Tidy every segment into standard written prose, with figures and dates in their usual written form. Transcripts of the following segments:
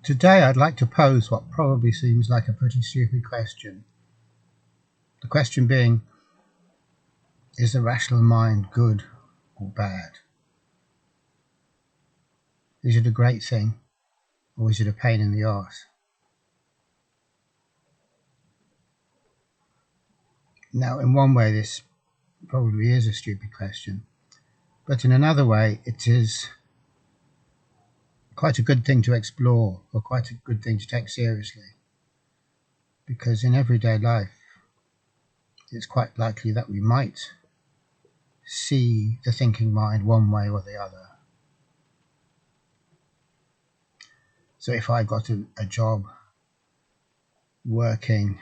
Today I'd like to pose what probably seems like a pretty stupid question. The question being, is the rational mind good or bad? Is it a great thing or is it a pain in the arse? Now, in one way this probably is a stupid question, but in another way it is quite a good thing to explore, or quite a good thing to take seriously, because in everyday life it's quite likely that we might see the thinking mind one way or the other. So if I got a job working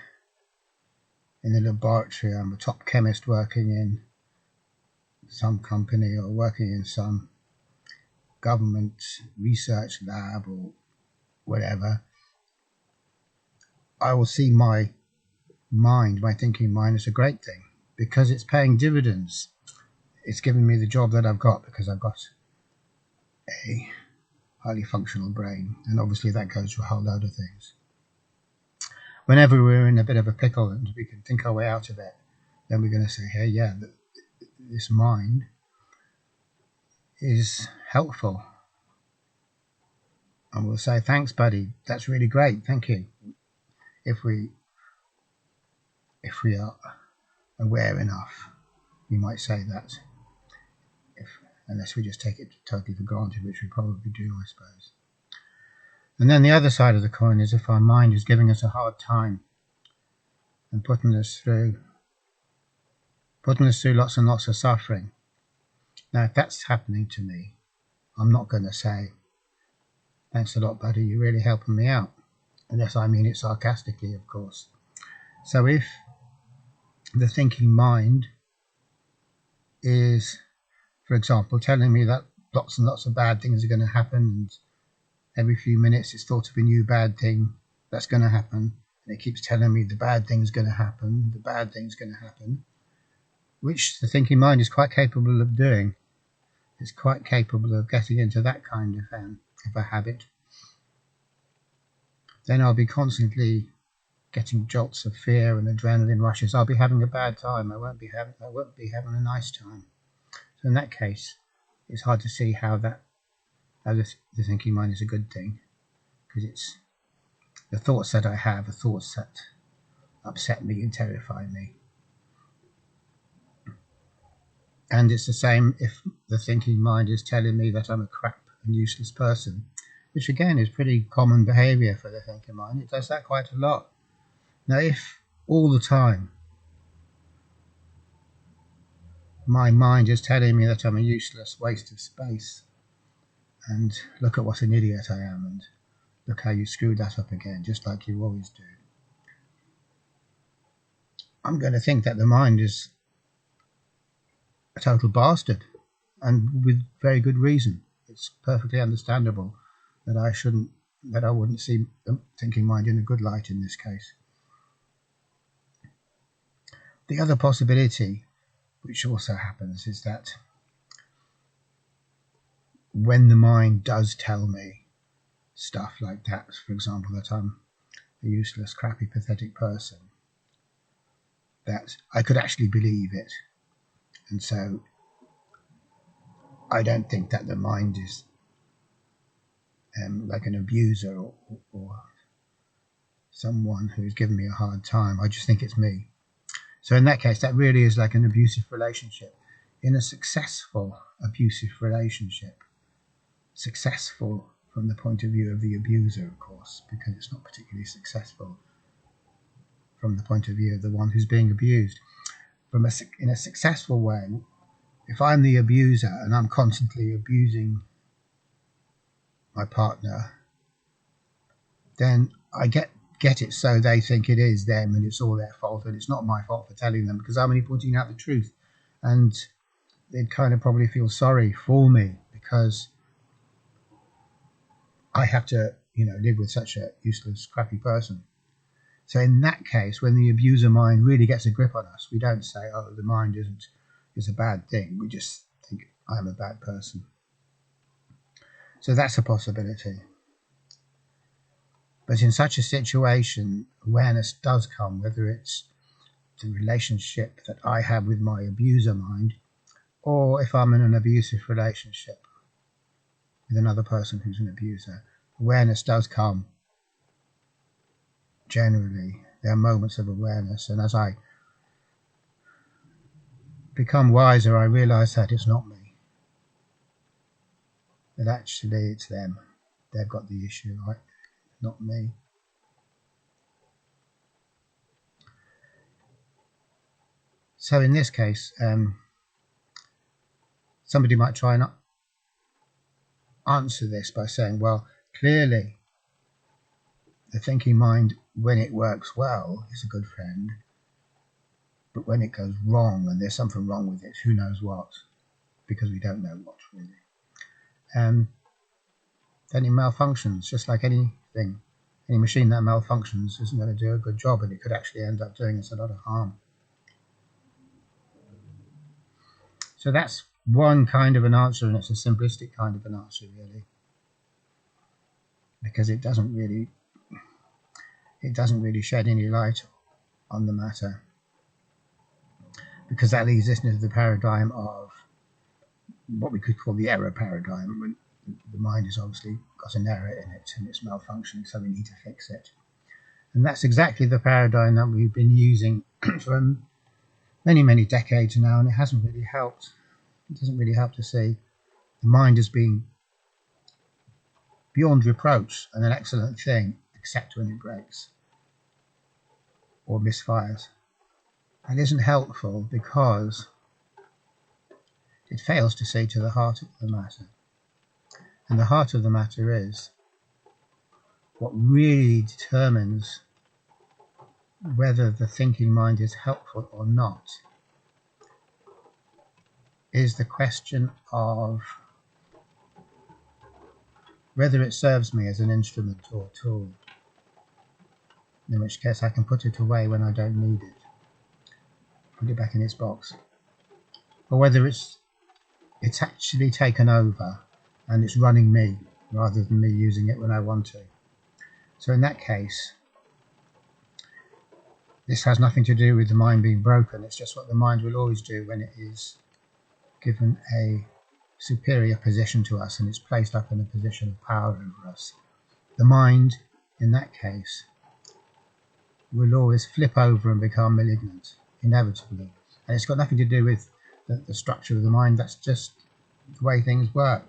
in a laboratory, I'm a top chemist working in some company or working in some government research lab or whatever, I will see my mind, my thinking mind, as a great thing because it's paying dividends. It's giving me the job that I've got because I've got a highly functional brain, and obviously that goes for a whole load of things. Whenever we're in a bit of a pickle and we can think our way out of it, then we're going to say, hey, yeah, this mind is helpful. And we'll say, thanks, buddy, that's really great, thank you. If we are aware enough, we might say that, unless we just take it totally for granted, which we probably do, I suppose. And then the other side of the coin is if our mind is giving us a hard time and putting us through lots and lots of suffering. Now, if that's happening to me, I'm not going to say, thanks a lot, buddy, you're really helping me out, unless I mean it sarcastically, of course. So if the thinking mind is, for example, telling me that lots and lots of bad things are going to happen, and every few minutes it's thought of a new bad thing that's going to happen, and it keeps telling me the bad thing's going to happen, which the thinking mind is quite capable of doing. It's quite capable of getting into that kind of a habit. Then I'll be constantly getting jolts of fear and adrenaline rushes. I'll be having a bad time. I won't be having a nice time. So in that case, it's hard to see how the thinking mind is a good thing, because it's the thoughts that I have are thoughts that upset me and terrify me. And it's the same if the thinking mind is telling me that I'm a crap and useless person, which again is pretty common behavior for the thinking mind. It does that quite a lot. Now, if all the time my mind is telling me that I'm a useless waste of space, and look at what an idiot I am, and look how you screwed that up again, just like you always do, I'm going to think that the mind is a total bastard, and with very good reason. It's perfectly understandable that I wouldn't see the thinking mind in a good light in this case. The other possibility, which also happens, is that when the mind does tell me stuff like that, for example, that I'm a useless, crappy, pathetic person, that I could actually believe it. And so I don't think that the mind is like an abuser or someone who's given me a hard time. I just think it's me. So in that case, that really is like an abusive relationship. In a successful abusive relationship, successful from the point of view of the abuser, of course, because it's not particularly successful from the point of view of the one who's being abused. In a successful way, if I'm the abuser and I'm constantly abusing my partner, then I get it so they think it is them and it's all their fault, and it's not my fault for telling them, because I'm only pointing out the truth, and they'd kind of probably feel sorry for me because I have to, live with such a useless, crappy person. So in that case, when the abuser mind really gets a grip on us, we don't say, oh, the mind is a bad thing. We just think, I'm a bad person. So that's a possibility. But in such a situation, awareness does come, whether it's the relationship that I have with my abuser mind, or if I'm in an abusive relationship with another person who's an abuser. Awareness does come. Generally, there are moments of awareness, and as I become wiser, I realize that it's not me. That actually it's them. They've got the issue, right? Not me. So in this case, somebody might try and answer this by saying, well, clearly the thinking mind, when it works well, is a good friend, but when it goes wrong and there's something wrong with it, who knows what, because we don't know what really, then it malfunctions, just like anything. Any machine that malfunctions isn't going to do a good job, and it could actually end up doing us a lot of harm. So that's one kind of an answer, and it's a simplistic kind of an answer really, because it doesn't really shed any light on the matter, because that leads us into the paradigm of what we could call the error paradigm, when the mind has obviously got an error in it and it's malfunctioning, so we need to fix it. And that's exactly the paradigm that we've been using for many decades now, and it hasn't really helped. It doesn't really help to see the mind as being beyond reproach and an excellent thing, except when it breaks or misfires. That isn't helpful because it fails to see to the heart of the matter. And the heart of the matter is what really determines whether the thinking mind is helpful or not is the question of whether it serves me as an instrument or tool, in which case I can put it away when I don't need it, put it back in its box, or whether it's actually taken over and it's running me rather than me using it when I want to. So in that case, this has nothing to do with the mind being broken. It's just what the mind will always do when it is given a superior position to us and it's placed up in a position of power over us. The mind, in that case, will always flip over and become malignant, inevitably. And it's got nothing to do with the structure of the mind. That's just the way things work.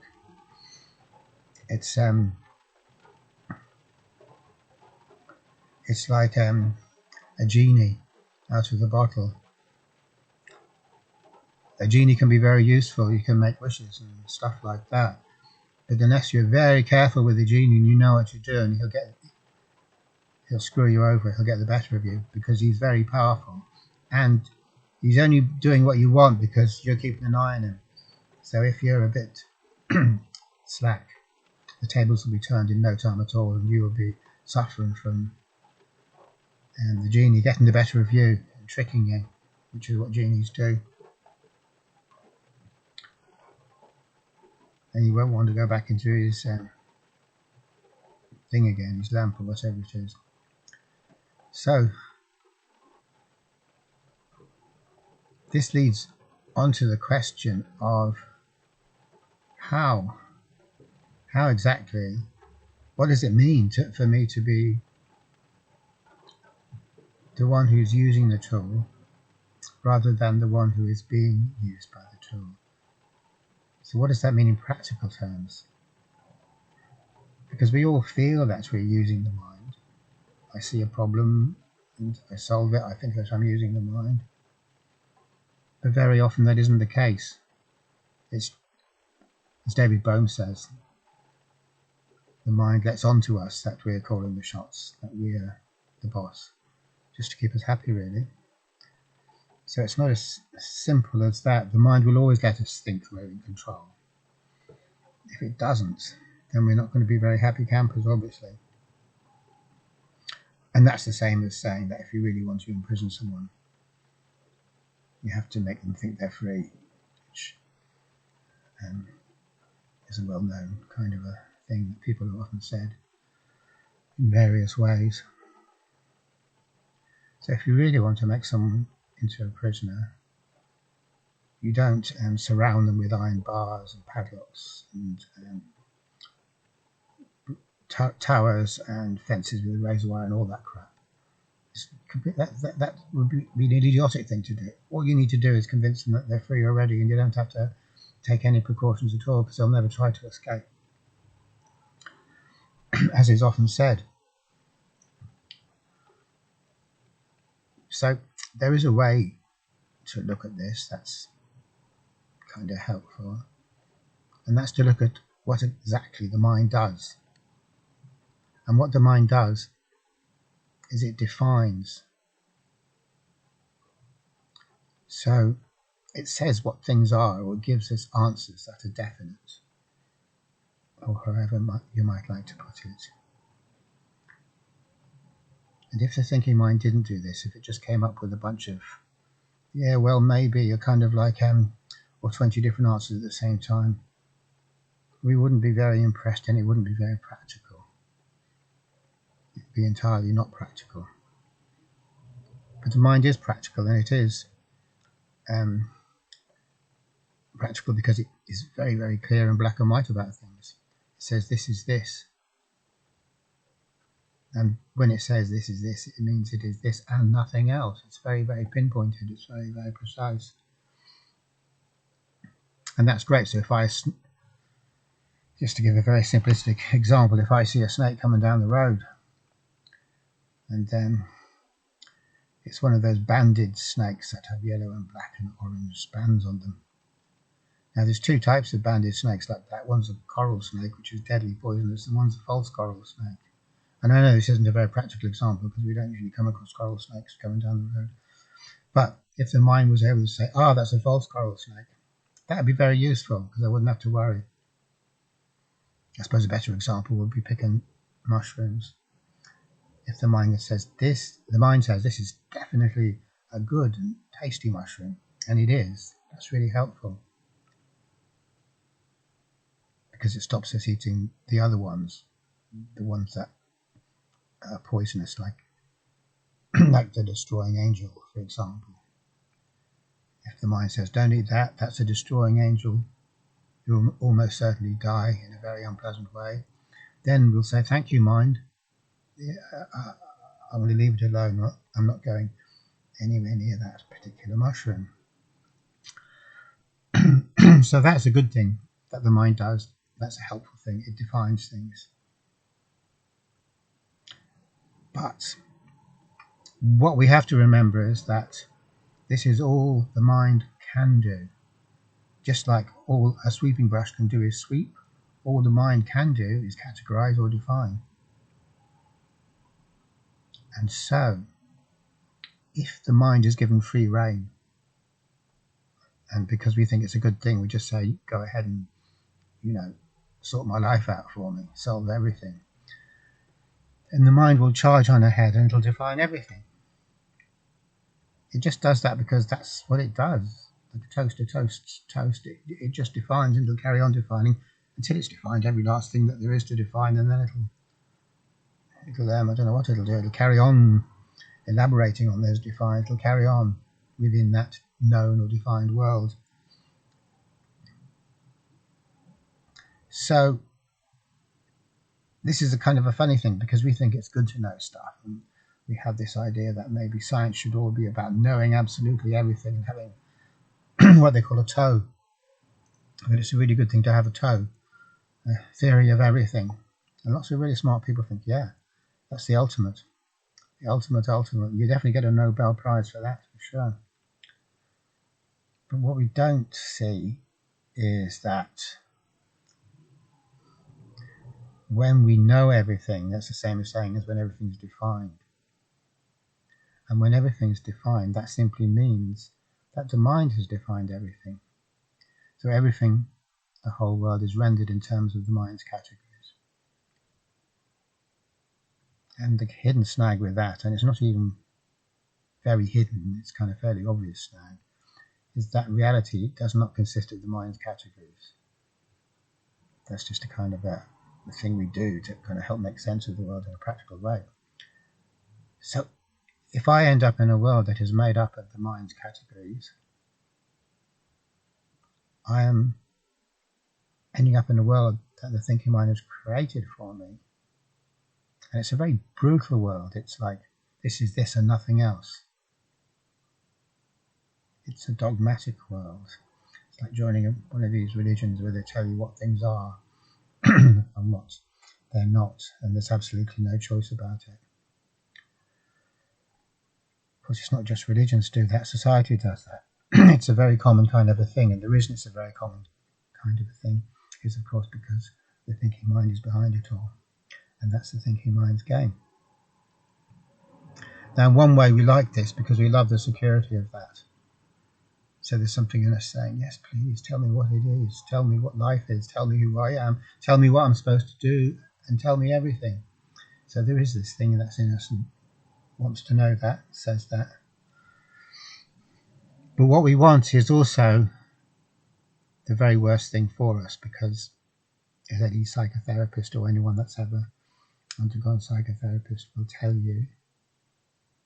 It's like a genie out of the bottle. A genie can be very useful. You can make wishes and stuff like that. But unless you're very careful with the genie and you know what you're doing, he'll screw you over. He'll get the better of you because he's very powerful. And he's only doing what you want because you're keeping an eye on him. So if you're a bit slack, the tables will be turned in no time at all, and you will be suffering from the genie getting the better of you and tricking you, which is what genies do. And you won't want to go back into his thing again, his lamp or whatever it is. So this leads on to the question of how exactly, what does it mean for me to be the one who's using the tool rather than the one who is being used by the tool? So what does that mean in practical terms? Because we all feel that we're using the mind. I see a problem and I solve it. I think that I'm using the mind. But very often that isn't the case. It's, as David Bohm says, the mind lets on to us that we're calling the shots, that we're the boss, just to keep us happy, really. So it's not as simple as that. The mind will always let us think we're in control. If it doesn't, then we're not going to be very happy campers, obviously. And that's the same as saying that if you really want to imprison someone, you have to make them think they're free, which is a well-known kind of a thing that people have often said. in various ways. So if you really want to make someone into a prisoner, you don't surround them with iron bars and padlocks and towers and fences with razor wire and all that crap. That would be an idiotic thing to do. All you need to do is convince them that they're free already, and you don't have to take any precautions at all, because they'll never try to escape, as is often said. So there is a way to look at this that's kind of helpful, and that's to look at what exactly the mind does. And what the mind does is it defines. So it says what things are, or it gives us answers that are definite, or however you might like to put it. And if the thinking mind didn't do this, if it just came up with a bunch of, yeah, well, maybe, a kind of like, or 20 different answers at the same time, we wouldn't be very impressed, and it wouldn't be very practical. It'd be entirely not practical. But the mind is practical, and it is practical because it is very, very clear and black and white about things. It says this is this. And when it says this is this, it means it is this and nothing else. It's very, very pinpointed. It's very, very precise. And that's great. So if I, just to give a very simplistic example, if I see a snake coming down the road, and then it's one of those banded snakes that have yellow and black and orange bands on them. Now there's two types of banded snakes like that. One's a coral snake, which is deadly poisonous, and one's a false coral snake. And I know this isn't a very practical example because we don't usually come across coral snakes going down the road. But if the mind was able to say, oh, that's a false coral snake, that would be very useful because I wouldn't have to worry. I suppose a better example would be picking mushrooms. If the mind says this, the mind says this is definitely a good and tasty mushroom, and it is, that's really helpful because it stops us eating the other ones, the ones that are poisonous, like like the destroying angel, for example. If the mind says, don't eat that, that's a destroying angel, you'll almost certainly die in a very unpleasant way, then we'll say, thank you, mind. I'm going to leave it alone. I'm not going anywhere near that particular mushroom. So that's a good thing that the mind does. That's a helpful thing. It defines things. But what we have to remember is that this is all the mind can do. Just like all a sweeping brush can do is sweep, all the mind can do is categorize or define. And so, if the mind is given free rein, and because we think it's a good thing, we just say, go ahead and, sort my life out for me, solve everything. And the mind will charge on ahead and it'll define everything. It just does that because that's what it does. Like a toaster toasts toast, it just defines and it'll carry on defining until it's defined every last thing that there is to define, and then it'll I don't know what it'll do. It'll carry on elaborating on those defined. It'll carry on within that known or defined world. So this is a kind of a funny thing because we think it's good to know stuff, and we have this idea that maybe science should all be about knowing absolutely everything and having what they call a toe. But it's a really good thing to have a toe, a theory of everything. And lots of really smart people think, yeah, that's the ultimate. The ultimate. You definitely get a Nobel Prize for that, for sure. But what we don't see is that when we know everything, that's the same as saying as when everything's defined. And when everything's defined, that simply means that the mind has defined everything. So everything, the whole world, is rendered in terms of the mind's categories. And the hidden snag with that, and it's not even very hidden, it's kind of fairly obvious snag, is that reality does not consist of the mind's categories. That's just a kind of a the thing we do to kind of help make sense of the world in a practical way. So if I end up in a world that is made up of the mind's categories, I am ending up in a world that the thinking mind has created for me. And it's a very brutal world. It's like, this is this and nothing else. It's a dogmatic world. It's like joining one of these religions where they tell you what things are and what they're not, and there's absolutely no choice about it. Of course, it's not just religions do that, society does that. It's a very common kind of a thing, and the reason it's a very common kind of a thing is, of course, because the thinking mind is behind it all, and that's the thinking mind's game. Now, in one way we like this because we love the security of that. So there's something in us saying, yes, please, tell me what it is, tell me what life is, tell me who I am, tell me what I'm supposed to do, and tell me everything. So there is this thing that's in us and wants to know that, says that. But what we want is also the very worst thing for us, because as any psychotherapist or anyone that's ever undergone psychotherapist will tell you,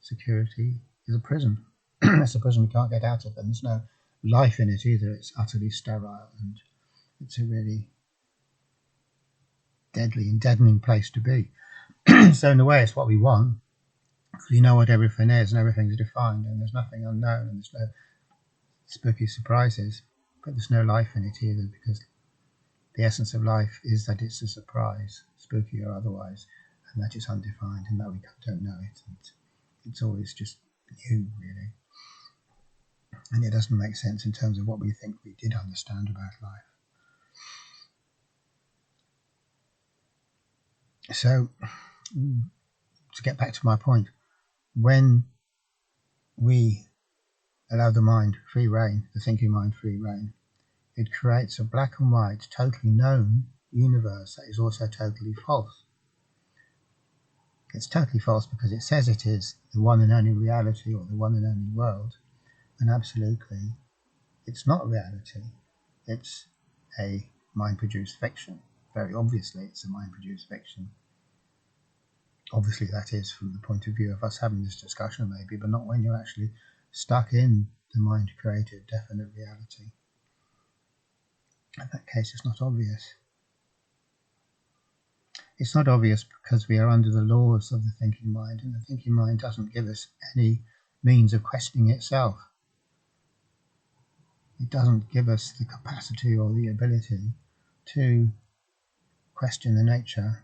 security is a prison. It's a prison we can't get out of, and there's no life in it either. It's utterly sterile, and it's a really deadly and deadening place to be. So in a way, it's what we want, because we know what everything is, and everything's defined, and there's nothing unknown, and there's no spooky surprises, but there's no life in it either, because the essence of life is that it's a surprise, spooky or otherwise, and that it's undefined, and that we don't know it, and it's always just new, really. And it doesn't make sense in terms of what we think we did understand about life. So, to get back to my point, when we allow the mind free rein, the thinking mind free rein, it creates a black and white, totally known universe that is also totally false. It's totally false because it says it is the one and only reality or the one and only world, and absolutely it's not reality. It's a mind-produced fiction. Very obviously it's a mind-produced fiction. Obviously that is from the point of view of us having this discussion maybe, but not when you're actually stuck in the mind-created definite reality. In that case, it's not obvious. It's not obvious because we are under the laws of the thinking mind, and the thinking mind doesn't give us any means of questioning itself. It doesn't give us the capacity or the ability to question the nature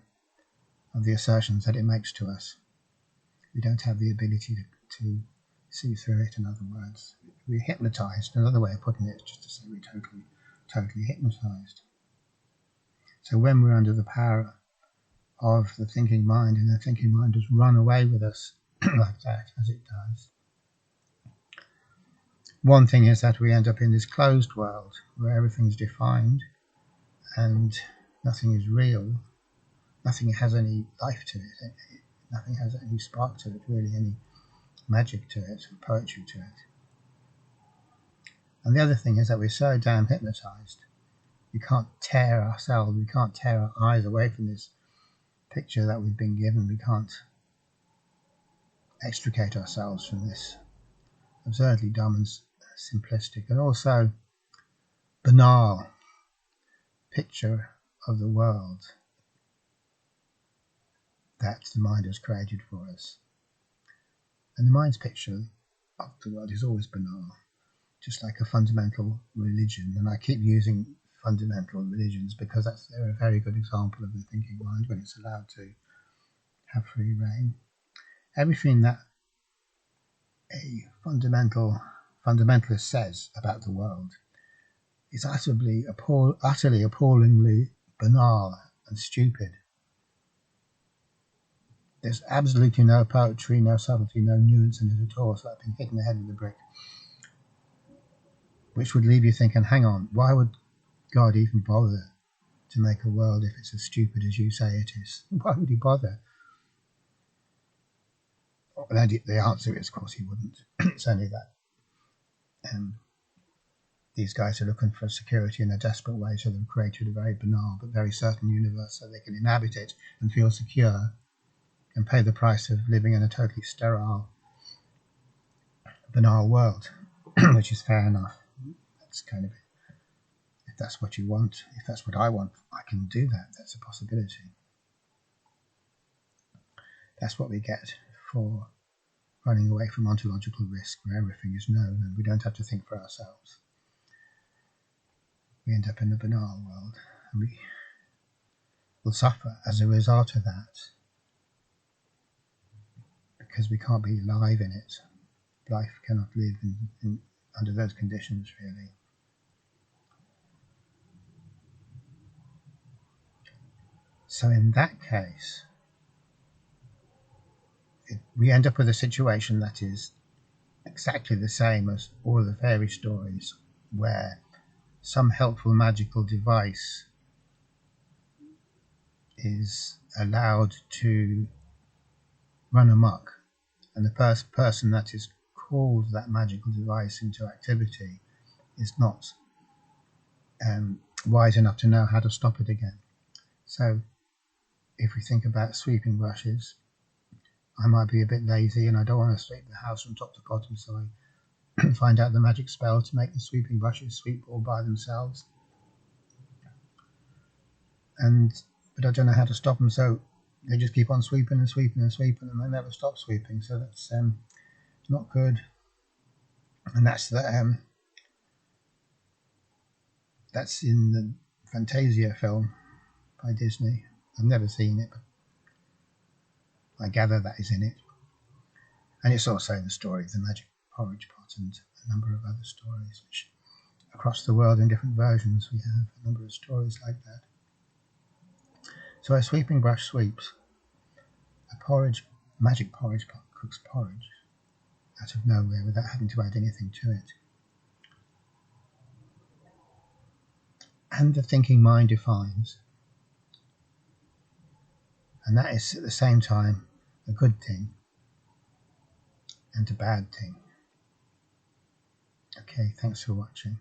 of the assertions that it makes to us. We don't have the ability to see through it, in other words. We're hypnotized. Another way of putting it is just to say we're totally hypnotized. So when we're under the power of the thinking mind, and the thinking mind has run away with us like that, as it does, one thing is that we end up in this closed world where everything's defined and nothing is real, nothing has any life to it, nothing has any spark to it, really, any magic to it, or poetry to it. And the other thing is that we're so damn hypnotized, we can't tear ourselves, we can't tear our eyes away from this picture that we've been given, we can't extricate ourselves from this absurdly dumb and simplistic and also banal picture of the world that the mind has created for us. And the mind's picture of the world is always banal, just like a fundamental religion. And I keep using fundamental religions because they're a very good example of the thinking mind when it's allowed to have free rein. Everything that a fundamentalist says about the world is utterly appallingly banal and stupid. There's absolutely no poetry, no subtlety, no nuance in it at all. It's like being hit in the head with a brick, which would leave you thinking, hang on, why would God even bother to make a world if it's as stupid as you say it is? Why would he bother? And the answer is, of course, he wouldn't. It's only that these guys are looking for security in a desperate way, so they've created a very banal but very certain universe so they can inhabit it and feel secure and pay the price of living in a totally sterile, banal world, which is fair enough. That's kind of it. If that's what you want, if that's what I want, I can do that. That's a possibility. That's what we get for running away from ontological risk, where everything is known and we don't have to think for ourselves. We end up in a banal world, and we will suffer as a result of that because we can't be alive in it. Life cannot live under those conditions, really. So in that case, we end up with a situation that is exactly the same as all the fairy stories, where some helpful magical device is allowed to run amok, and the person that is called that magical device into activity is not wise enough to know how to stop it again. So if we think about sweeping brushes, I might be a bit lazy and I don't want to sweep the house from top to bottom, so I find out the magic spell to make the sweeping brushes sweep all by themselves. But I don't know how to stop them, so they just keep on sweeping and sweeping and sweeping, and they never stop sweeping. So that's not good. And that's in the Fantasia film by Disney. I've never seen it, but I gather that is in it. And it's also the story of the magic porridge pot and a number of other stories, which across the world in different versions we have a number of stories like that. So a sweeping brush sweeps. A magic porridge pot cooks porridge out of nowhere without having to add anything to it. And the thinking mind defines. And that is at the same time a good thing and a bad thing. Okay, thanks for watching.